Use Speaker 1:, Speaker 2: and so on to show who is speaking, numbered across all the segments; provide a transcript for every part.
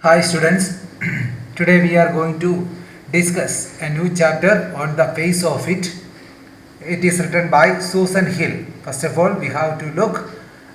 Speaker 1: Hi students, today we are going to discuss a new chapter on the face of it. It is written by Susan Hill. First of all, we have to look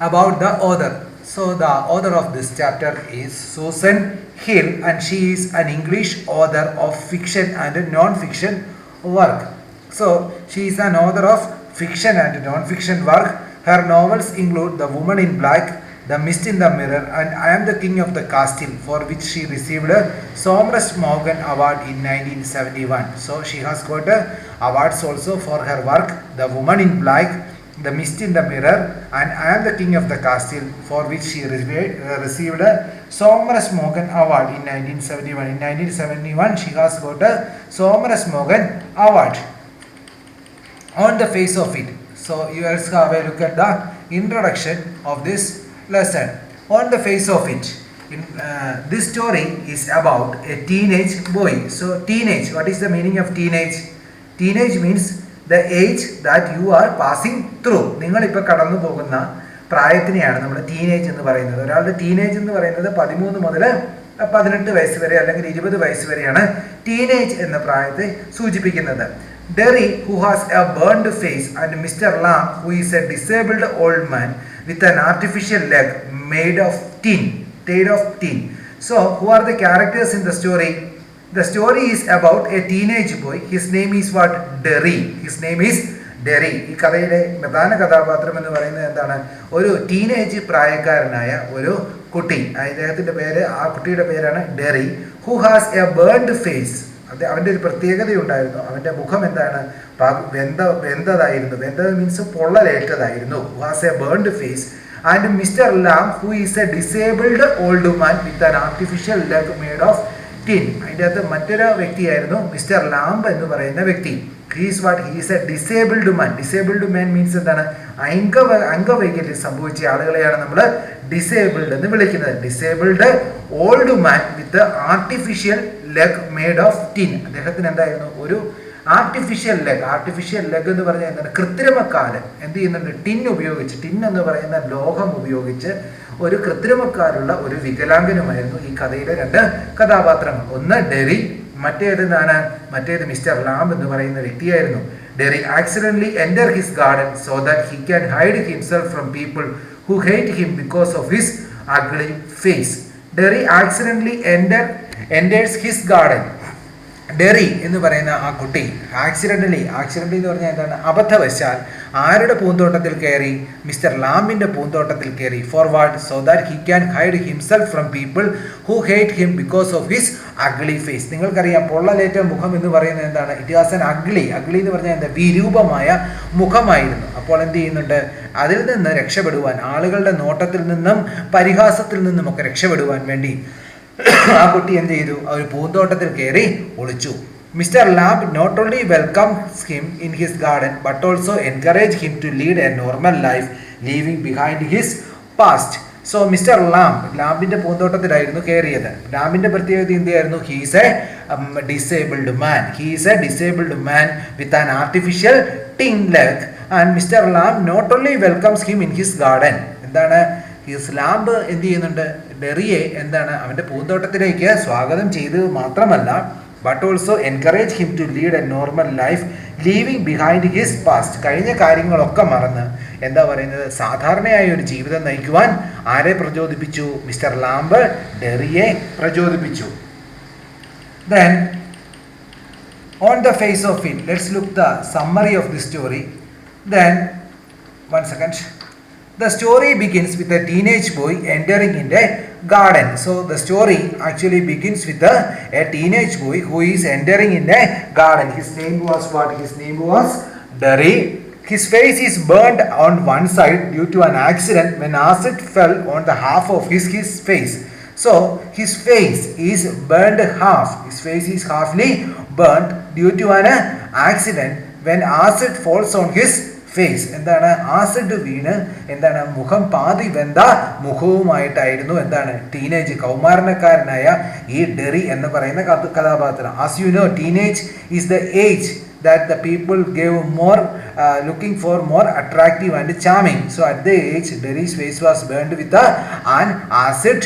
Speaker 1: about the author. So the author of this chapter is Susan Hill and she is an English author of fiction and non-fiction work. So she is an author of fiction and non-fiction work. Her novels include The Woman in Black, The Mist in the Mirror, and I Am the King of the Castle, for which she received a Somers Morgan Award in 1971. So she has got awards also for her work, The Woman in Black, The Mist in the Mirror, and I Am the King of the Castle, for which she received a Somers Morgan Award in 1971. In 1971, she has got a Somers Morgan Award. On the face of it, so you guys have a look at the introduction of this lesson. On the face of it, this story is about a teenage boy. So teenage, what is the meaning of teenage? Teenage means the age that you are passing through. നിങ്ങൾ ഇപ്പോൾ കടന്നു പോകുന്ന പ്രായത്തിനെയാണ് നമ്മൾ teenage എന്ന് പറയുന്നത്. ഒരാളുടെ teenage എന്ന് പറയുന്നത് 13 മുതൽ 18 വയസ്സ് വരെ അല്ലെങ്കിൽ 20 വയസ്സ് വരെയാണ് ടീനേജ് എന്ന പ്രായത്തെ സൂചിപ്പിക്കുന്നത്. Derry, who has a burned face, and Mr. Lamb, who is a disabled old man with an artificial leg made of tin. So, who are the characters in the story? The story is about a teenage boy. His name is what? Derry. His name is Derry. ഈ കഥയിലെ പ്രധാന കഥാപാത്രം എന്ന് പറയുന്നത് എന്താണ്? ഒരു teenage പ്രായക്കാരനായ ഒരു കുട്ടി. അദ്ദേഹത്തിന്റെ പേര്, ആ കുട്ടിയുടെ പേരാണ് ഡെറി. Who has a burned face. അവൻ്റെ ഒരു പ്രത്യേകതയുണ്ടായിരുന്നു. അവൻ്റെ മുഖം എന്താണ്? വെന്തതായിരുന്നു. വെന്തത് മീൻസ് പൊള്ളലേറ്റതായിരുന്നു. Was a burned face. And mister Lamb, who is a disabled old man with an artificial leg made of tin. അതിൻ്റെ അകത്ത് മറ്റൊരു വ്യക്തിയായിരുന്നു മിസ്റ്റർ ലാംബ് എന്ന് പറയുന്ന വ്യക്തി. He's what? He's a disabled man. Disabled man means എന്താണ്? അംഗവൈകല്യം സംഭവിച്ച ആളുകളെയാണ് നമ്മൾ ഡിസേബിൾഡ് എന്ന് വിളിക്കുന്നത്. Disabled old man with artificial leg made of tin. അദ്ദേഹത്തിന് എന്തായിരുന്നു? ഒരു ആർട്ടിഫിഷ്യൽ ലെഗ് എന്ന് പറഞ്ഞാൽ എന്താണ്? കൃത്രിമക്കാലം എന്ത് ചെയ്യുന്നുണ്ട്? ടിൻ എന്ന് പറയുന്ന ലോഹം ഉപയോഗിച്ച് ഒരു കൃത്രിമക്കാലുള്ള ഒരു വികലാംഗനുമായിരുന്നു ഈ കഥയിലെ രണ്ട് കഥാപാത്രങ്ങൾ. ഒന്ന് ഡെറി, മറ്റേത് മിസ്റ്റർ ലാംബ് എന്ന് പറയുന്ന വ്യക്തിയായിരുന്നു. Derry accidentally enter his garden so that he can hide himself from people who hate him because of his ugly face. Derry accidentally enters his garden. ഡെറി എന്ന് പറയുന്ന ആ കുട്ടി ആക്സിഡൻ്റലി എന്ന് പറഞ്ഞാൽ എന്താണ്? അബദ്ധവശാൽ ആരുടെ പൂന്തോട്ടത്തിൽ കയറി? മിസ്റ്റർ ലാംബിൻ്റെ പൂന്തോട്ടത്തിൽ കയറി. Forward so that he can hide himself from people who hate him because of his ugly face. നിങ്ങൾക്കറിയാം, പൊള്ളലേറ്റ മുഖം എന്ന് പറയുന്നത് എന്താണ്? ഇറ്റ് വാസ് ആൻ അഗ്ലി എന്ന് പറഞ്ഞാൽ എന്താ? വിരൂപമായ മുഖമായിരുന്നു. അപ്പോൾ എന്ത് ചെയ്യുന്നുണ്ട്? അതിൽ നിന്ന് രക്ഷപ്പെടുവാൻ, ആളുകളുടെ നോട്ടത്തിൽ നിന്നും പരിഹാസത്തിൽ നിന്നും ഒക്കെ രക്ഷപ്പെടുവാൻ വേണ്ടി ആ കുട്ടി എന്ത് ചെയ്തു? ഒരു പൂന്തോട്ടത്തിൽ കയറി ഒളിച്ചു. Mister Lamb not only welcomes him in his garden but also encourage him to lead a normal life leaving behind his past. So mister ലാംബിന്റെ പൂന്തോട്ടത്തിലായിരുന്നു കയറിയത്. ലാംബിന്റെ പ്രത്യേകത എന്തായിരുന്നു? He's a disabled man with an artificial tin leg and mister Lamb not only welcomes him in his garden. എന്താണ്? Lamb എന്ത് ചെയ്യുന്നുണ്ട്? ഡെറിയെ എന്താണ്? അവൻ്റെ പൂന്തോട്ടത്തിലേക്ക് സ്വാഗതം ചെയ്തത് മാത്രമല്ല, but also encourage him to lead a normal life leaving behind his past. കഴിഞ്ഞ കാര്യങ്ങളൊക്കെ മറന്ന് എന്താ പറയുന്നത്? സാധാരണയായ ഒരു ജീവിതം നയിക്കുവാൻ ആരെ പ്രചോദിപ്പിച്ചു? മിസ്റ്റർ ലാംബ് ഡെറിയെ പ്രചോദിപ്പിച്ചു. Then on the face of it, let's look the summary of the story. Then one second. The story begins with a teenage boy entering in a garden. So the story actually begins with a teenage boy who is entering in a garden. His name was what? His name was Derry. His face is burned on one side due to an accident when acid fell on the half of his face. So his face is burned half. His face is halfly burnt due to an accident when acid falls on his face. എന്താണ്? Acid വീണ് എന്താണ്? മുഖം പാതി വെന്ത മുഖവുമായിട്ടായിരുന്നു എന്താണ്? Teenage കൗമാരക്കാരനായ ഈ ഡെറി എന്ന് പറയുന്ന കഥാപാത്രം. As you know, teenage is the age that the people gave more looking for more attractive and charming. So at the age, Derry's face was burned with an acid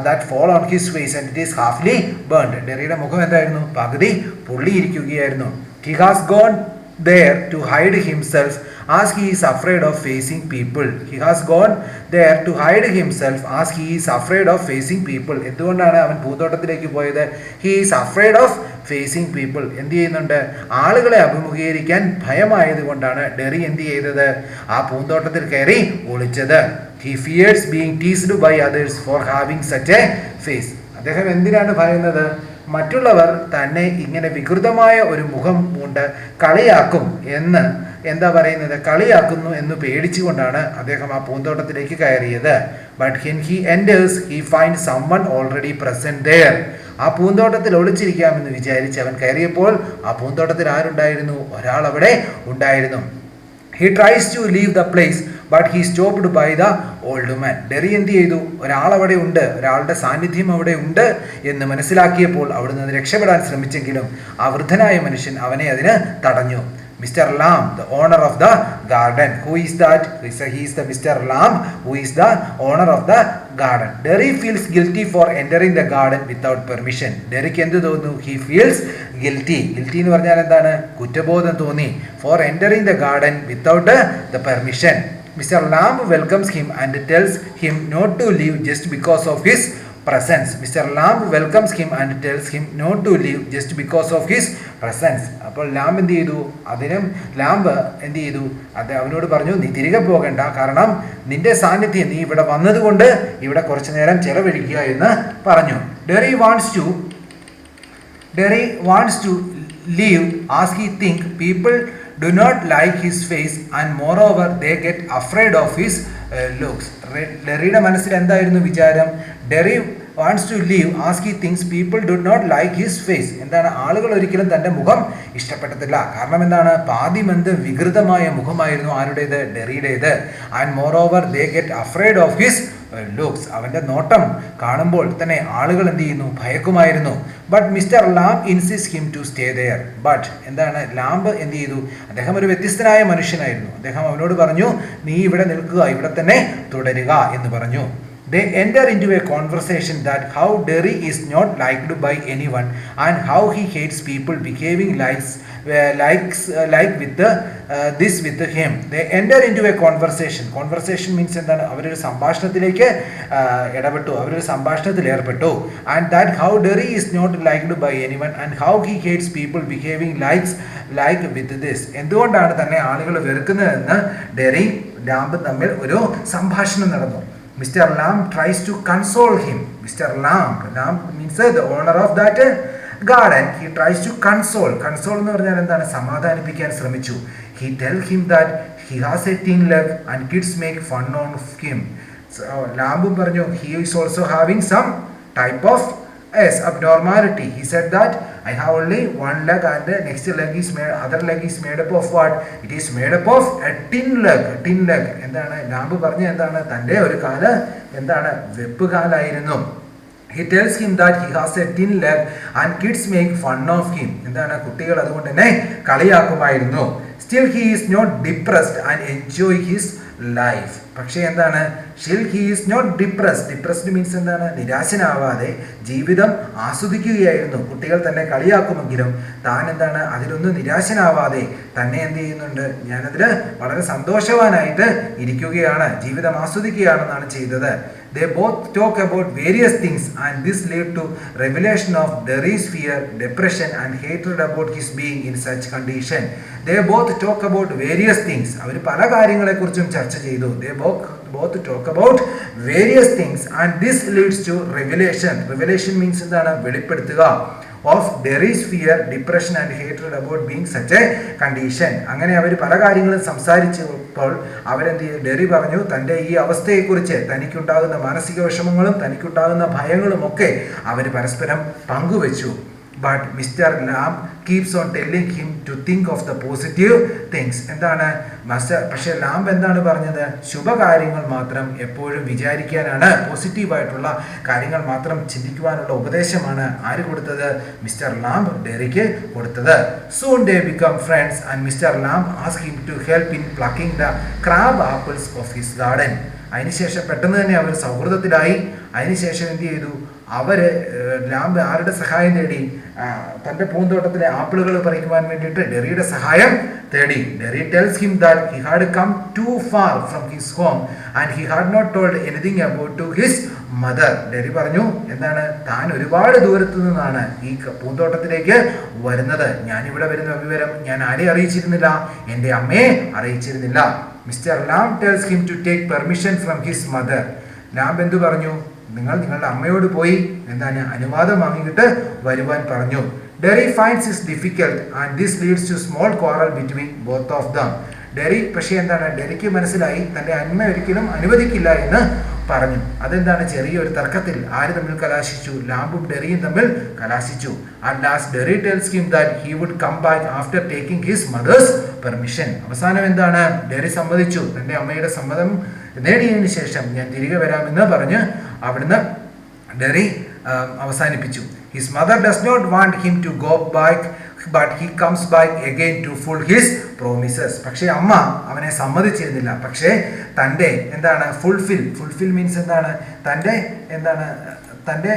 Speaker 1: that fall on his face and it is halfly burned. ഡെറിയുടെ മുഖം എന്തായിരുന്നു? പകുതി പൊള്ളിയിരിക്കുകയായിരുന്നു. He has gone there to hide himself as he is afraid of facing people. He has gone there to hide himself as he is afraid of facing people. എന്തുകൊണ്ടാണ് അവൻ പൂന്തോട്ടത്തിലേക്ക് പോയത്? He is afraid of facing people. എന്ത് ചെയ്യുന്നുണ്ട്? ആളുകളെ അഭിമുഖീകരിക്കാൻ ഭയമായതുകൊണ്ടാണ് ഡെറി എന്ത് ചെയ്തത്? ആ പൂന്തോട്ടത്തിൽ കയറി ഒളിച്ചത്. He fears being teased by others for having such a face. അദ്ദേഹം എന്തിനാണ് ഭയന്നത്? മറ്റുള്ളവർ തന്നെ ഇങ്ങനെ വികൃതമായ ഒരു മുഖം കൊണ്ട് കളിയാക്കും എന്ന് പറയുന്നത്, കളിയാക്കുന്നു എന്ന് പേടിച്ചുകൊണ്ടാണ് അദ്ദേഹം ആ പൂന്തോട്ടത്തിലേക്ക് കയറിയത്. But when he enters he finds someone already present there. ആ പൂന്തോട്ടത്തിൽ ഒളിച്ചിരിക്കാമെന്ന് വിചാരിച്ച് അവൻ കയറിയപ്പോൾ ആ പൂന്തോട്ടത്തിൽ ആരുണ്ടായിരുന്നു? ഒരാൾ അവിടെ ഉണ്ടായിരുന്നു. He tries to leave the place but he stopped by the old man. ഡെറി എന്ത് ചെയ്തു? ഒരാളവിടെ ഉണ്ട്, ഒരാളുടെ സാന്നിധ്യം അവിടെ ഉണ്ട് എന്ന് മനസ്സിലാക്കിയപ്പോൾ അവിടുന്ന് രക്ഷപ്പെടാൻ ശ്രമിച്ചെങ്കിലും ആ വൃദ്ധനായ മനുഷ്യൻ അവനെ അതിന് തടഞ്ഞു. Mr. Lamb, the owner of the garden. Who is that? He is the Mr. Lamb, who is the owner of the garden. Derry feels guilty for entering the garden without permission. Derryക്ക് എന്ത് തോന്നുന്നു? He feels guilty. Guilty എന്ന് പറഞ്ഞാൽ എന്താണ്? കുറ്റബോധം തോന്നി. For entering the garden without the permission. Mr. Lamb welcomes him and tells him not to leave just because of his presence. Mr. Lamb welcomes him and tells him not to leave just because of his presence. അപ്പോൾ lamp എന്ത് ചെയ്തു? അതിനും lamp എന്ത് ചെയ്തു? അവനോട് പറഞ്ഞു, നീ തിരികെ പോകണ്ട, കാരണം നിന്റെ സാന്നിധ്യം, നീ ഇവിടെ വന്നതുകൊണ്ട് ഇവിടെ കുറച്ചു നേരം ചെലവഴിക്കുക എന്ന് പറഞ്ഞു. Derry wants to leave as he think people do not like his face and moreover they get afraid of his looks. ഡെറിയുടെ മനസ്സിൽ എന്തായിരുന്നു വിചാരം? ഡെറി wants to leave as he thinks people do not like his face. എന്താണ്? ആളുകൾ ഒരിക്കലും തൻ്റെ മുഖം ഇഷ്ടപ്പെടത്തില്ല. കാരണം എന്താണ്? പാതിമന്ത് വികൃതമായ മുഖമായിരുന്നു ആരുടേത്? ഡെറിയുടേത്. And moreover they get afraid of his looks. അവൻ്റെ നോട്ടം കാണുമ്പോൾ തന്നെ ആളുകൾ എന്ത് ചെയ്യുന്നു? ഭയക്കുമായിരുന്നു. But mister Lamb insist him to stay there. But എന്താണ്? ലാംബ് എന്ത് ചെയ്തു? അദ്ദേഹം ഒരു വ്യത്യസ്തനായ മനുഷ്യനായിരുന്നു. അദ്ദേഹം അവനോട് പറഞ്ഞു, നീ ഇവിടെ നിൽക്കുക, ഇവിടെ തന്നെ തുടരുക എന്ന് പറഞ്ഞു. They enter into a conversation that how Derry is not liked by anyone and how he hates people behaving like with this with him. They enter into a conversation. Conversation means എന്താണ്? അവരൊരു സംഭാഷണത്തിലേക്ക് ഇടപെട്ടു, അവരൊരു സംഭാഷണത്തിൽ ഏർപ്പെട്ടു. And that how Derry is not liked by anyone and how he hates people behaving like with this. എന്തുകൊണ്ടാണ് തന്നെ ആളുകൾ വെറുക്കുന്നതെന്ന് ഡെറി lamp തമ്മിൽ ഒരു സംഭാഷണം നടന്നു. Mr. Lamb tries to console him. Mr. Lamb means the owner of that garden. He tries to console എന്ന് പറഞ്ഞാൽ എന്താണ്? സമാധാനിപ്പിക്കാൻ ശ്രമിച്ചു. He tells him that he has a thin leg and kids make fun of him. So ലാംബും പറഞ്ഞു, he is also having some type of abnormality. He said that I have only one leg and the next leg is other leg is made up of what? It is made up of a tin leg. എന്താണ് lamp പറഞ്ഞ? എന്താണ്? തൻ്റെ ഒരു കാല് എന്താണ്? വെപ്പ് കാലായിരുന്നു. He tells him that he has a thin leg and kids make fun of him. എന്താണ്? കുട്ടികൾ അതുകൊണ്ട് തന്നെ കളിയാക്കുമായിരുന്നു. Still he is not depressed and enjoy his life. പക്ഷേ എന്താണ്? Still he is not depressed. Depressed means എന്താണ്? നിരാശനാവാതെ ജീവിതം ആസ്വദിക്കുകയായിരുന്നു. കുട്ടികൾ തന്നെ കളിയാക്കുമെങ്കിലും താൻ എന്താണ്? അതിലൊന്നും നിരാശനാവാതെ തന്നെ എന്ത് ചെയ്യുന്നുണ്ട്? ഞാനതിൽ വളരെ സന്തോഷവാനായിട്ട് ഇരിക്കുകയാണ്, ജീവിതം ആസ്വദിക്കുകയാണെന്നാണ് ചെയ്തത്. They both talk about various things and this led to revelation of Derry's fear, depression and hatred about his being in such condition. They both talk about various things. അവർ പല കാര്യങ്ങളെക്കുറിച്ചും ചർച്ച ചെയ്തു. They both talk about various things and this leads to revelation. Revelation means എന്താണ്? വെളിപ്പെടുത്തുക. Of Derry's fear, depression and hatred about being such a condition. അങ്ങനെ അവർ പല കാര്യങ്ങളും സംസാരിച്ചപ്പോൾ അവരെന്ത് ചെയ്തു? ഡെറി പറഞ്ഞു, തൻ്റെ ഈ അവസ്ഥയെക്കുറിച്ച്, തനിക്കുണ്ടാകുന്ന മാനസിക വിഷമങ്ങളും തനിക്കുണ്ടാകുന്ന ഭയങ്ങളും ഒക്കെ അവർ പരസ്പരം പങ്കുവെച്ചു. But Mr. Lamb keeps on telling him to think of the positive things. എന്താണ്? പക്ഷേ ലാംബ് എന്താണ് പറഞ്ഞത്? ശുഭകാര്യങ്ങൾ മാത്രം എപ്പോഴും വിചാരിക്കാനാണ്, പോസിറ്റീവായിട്ടുള്ള കാര്യങ്ങൾ മാത്രം ചിന്തിക്കുവാനുള്ള ഉപദേശമാണ് ആര് കൊടുത്തത്? മിസ്റ്റർ ലാംബ് ഡെറിക്ക് കൊടുത്തത്. Soon they become friends and Mr. Lamb asked him to help in plucking the crab apples of his garden. അതിനുശേഷം പെട്ടെന്ന് തന്നെ അവർ സൗഹൃദത്തിലായി. അതിനുശേഷം എന്ത് ചെയ്തു, അവർ ലാംബ് ആരുടെ സഹായം തേടി? തൻ്റെ പൂന്തോട്ടത്തിലെ ആപ്പിളുകൾ പറിക്കുവാൻ വേണ്ടിയിട്ട് ഡെറിയുടെ സഹായം തേടി. Derry tells him that he had come too far from his home and he had not told anything about to his mother. Derry പറഞ്ഞു, എന്താണ്, താൻ ഒരുപാട് ദൂരത്തു നിന്നാണ് ഈ പൂന്തോട്ടത്തിലേക്ക് വരുന്നത്. ഞാനിവിടെ വരുന്ന വിവരം ഞാൻ ആരെ അറിയിച്ചിരുന്നില്ല? എൻ്റെ അമ്മയെ അറിയിച്ചിരുന്നില്ല. Mister Lamb tells him to take permission from his mother. Lamb എന്തു പറഞ്ഞു? നിങ്ങളുടെ അമ്മയോട് പോയി എന്താണ് അനുവാദം വാങ്ങിയിട്ട് വരുവാൻ പറഞ്ഞു. Derry finds is difficult and this leads to small quarrel between both of them. Derry പക്ഷേ എന്താണ്, ഡെറിക്ക് മനസ്സിലായി തൻ്റെ അമ്മ ഒരിക്കലും അനുവദിക്കില്ല എന്ന് പറഞ്ഞു. അതെന്താണ്, ചെറിയൊരു തർക്കത്തിൽ ആര് തമ്മിൽ കലാശിച്ചു? ലാംബും ഡെറിയും തമ്മിൽ കലാശിച്ചു. At last ഡെറി tells him that he would come back after taking his mother's permission. അവസാനം എന്താണ്, ഡെറി സമ്മതിച്ചു. തൻ്റെ അമ്മയുടെ സമ്മതം നേടിയതിനു ശേഷം ഞാൻ തിരികെ വരാമെന്ന് പറഞ്ഞ് അവിടുന്ന് ഡെറി അവസാനിപ്പിച്ചു. His mother does not want him to go back, but he comes back again to fulfill his promises. പക്ഷേ അമ്മ അവനെ സമ്മതിച്ചിരുന്നില്ല. പക്ഷേ തൻ്റെ എന്താണ് ഫുൾഫിൽ മീൻസ് എന്താണ്, തൻ്റെ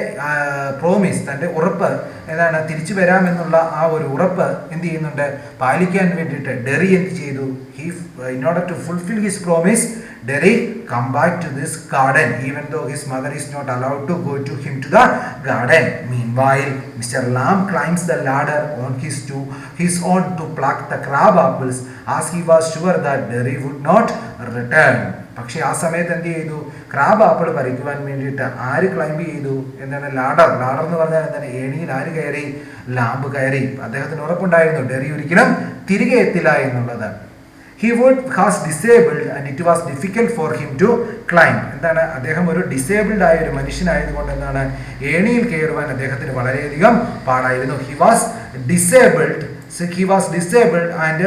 Speaker 1: പ്രോമിസ്, തൻ്റെ ഉറപ്പ് എന്താണ്, തിരിച്ചു വരാമെന്നുള്ള ആ ഒരു ഉറപ്പ് എന്ത് ചെയ്യുന്നുണ്ട്, പാലിക്കാൻ വേണ്ടിയിട്ട് ഡെറി എന്ത് ചെയ്തു? In order to fulfill his promise, Derry come back to this garden even though his mother is not allowed to go to him to the garden. Meanwhile, Mr. Lamb climbs the ladder on his own to pluck the crab apples as he was sure that Derry would not return. പക്ഷേ ആ സമയത്ത് എന്ത് ചെയ്തു? Crab apple പറിക്കുവാൻ വേണ്ടിയിട്ട് ആര് climb ചെയ്തു? എന്താണ്, ladder എന്ന് പറഞ്ഞാൽ എന്താണ്, ഏണിയിൽ ആര് കയറി? ലാംബ് കയറി. അദ്ദേഹത്തിന് ഉറപ്പുണ്ടായിരുന്നു ഡെറി ഒരിക്കലും തിരികെ എത്തില്ല എന്നുള്ളത്. He was disabled and it was difficult for him to climb. എന്താണ്, അദ്ദേഹം ഒരു ഡിസേബിൾഡ് ആയ ഒരു മനുഷ്യനായതുകൊണ്ട് എന്താണ്, ഏണിയിൽ കയറുവാൻ അദ്ദേഹത്തിന് വളരെയധികം പാടായിരുന്നു. He was disabled and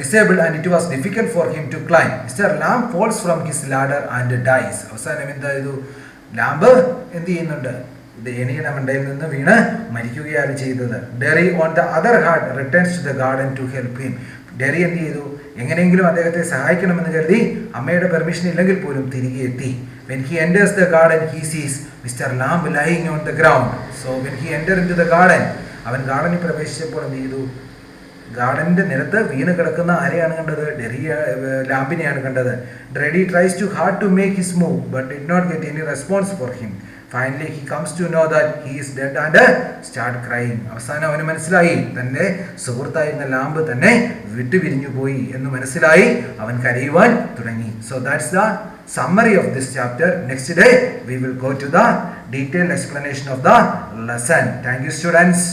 Speaker 1: disabled and it was difficult for him to climb. Mr. Lamb falls from his ladder and dies. അവസാനം എന്തായിരുന്നു, ലാംബ് എന്ത് ചെയ്യുന്നുണ്ട്, ഇത് ഏണിയുടെ മണ്ടയിൽ നിന്ന് വീണ് മരിക്കുകയാണ് ചെയ്തത്. Derry on the other hand returns to the garden to help him. Derry എന്ത് ചെയ്തു? എങ്ങനെയെങ്കിലും അദ്ദേഹത്തെ സഹായിക്കണമെന്ന് കരുതി അമ്മയുടെ പെർമിഷൻ ഇല്ലെങ്കിൽ പോലും തിരികെ എത്തി. When he enters the garden, he sees Mr. Lamb lying on the ground. So when he entered into the garden, അവൻ ഗാർഡനിൽ പ്രവേശിച്ചപ്പോൾ എന്ത് ചെയ്തു? ഗാർഡനിന്റെ നിരത്ത് വീണ് കിടക്കുന്ന ആരെയാണ് കണ്ടത്? ലാംബിനെയാണ് കണ്ടത്. ഡെറി tries too hard to make his move but did not get any response for him. Finally he comes to know that he is dead and start crying. അവസാനം അവന് മനസ്സിലായി തൻ്റെ സുഹൃത്തായിരുന്ന ലാംബ് തന്നെ വിട്ടുപിരിഞ്ഞു പോയി എന്ന് മനസ്സിലായി. അവൻ കരയുവാൻ തുടങ്ങി. So that's the summary of this chapter. Next day we will go to the detailed explanation of the lesson. Thank you, students.